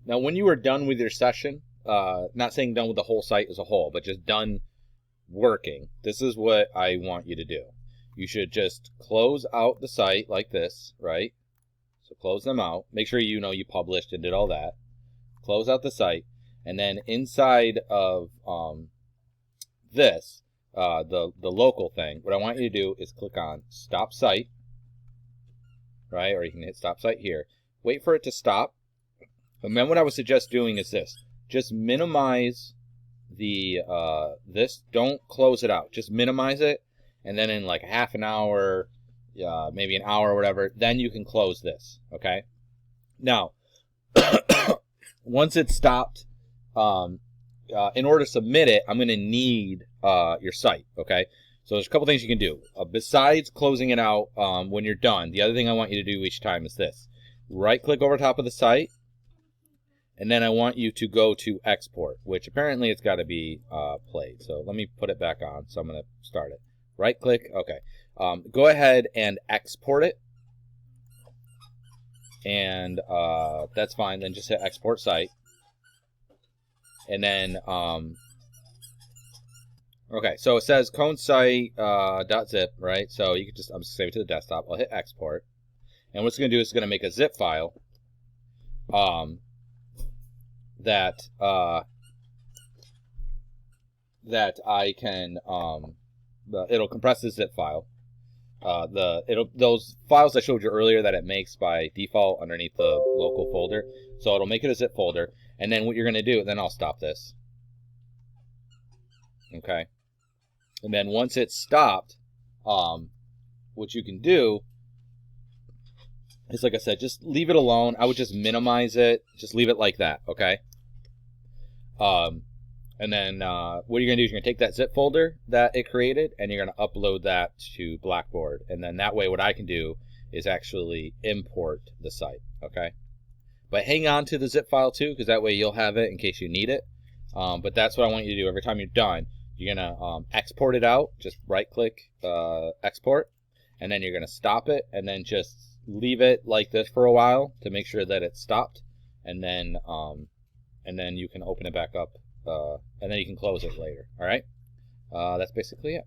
Now, when you are done with your session, not saying done with the whole site as a whole, but just done working, this is what I want you to do. You should just close out the site like this, right? So close them out. Make sure you know you published and did all that. Close out the site. And then inside of this, the local thing, what I want you to do is click on Stop Site, right? Or you can hit Stop Site here. Wait for it to stop. And then what I would suggest doing is this. Just minimize the this. Don't close it out. Just minimize it. And then in like half an hour, maybe an hour or whatever, then you can close this, okay? Now, once it's stopped, in order to submit it, I'm going to need your site, okay? So there's a couple things you can do. Besides closing it out when you're done, the other thing I want you to do each time is this. Right-click over top of the site, and then I want you to go to Export, which apparently it's got to be played. So let me put it back on, so I'm going to start it. Right-click, okay. Go ahead and export it. And that's fine. Then just hit Export Site. And then, okay, so it says cone site .zip, right? So you can just, I'm just save it to the desktop. I'll hit Export. And what it's going to do is it's going to make a zip file that I can, it'll compress the zip file. Those files I showed you earlier that it makes by default underneath the local folder. So it'll make it a zip folder. And then what you're going to do, then I'll stop this. Okay. And then once it's stopped, what you can do is, like I said, just leave it alone. I would just minimize it. Just leave it like that, okay? And then what you're going to do is you're going to take that zip folder that it created, and you're going to upload that to Blackboard. And then that way what I can do is actually import the site, okay? But hang on to the zip file too, because that way you'll have it in case you need it. But that's what I want you to do. Every time you're done, you're going to export it out. Just right-click, Export. And then you're going to stop it, and then just leave it like this for a while to make sure that it's stopped. And then you can open it back up. And then you can close it later. All right? That's basically it.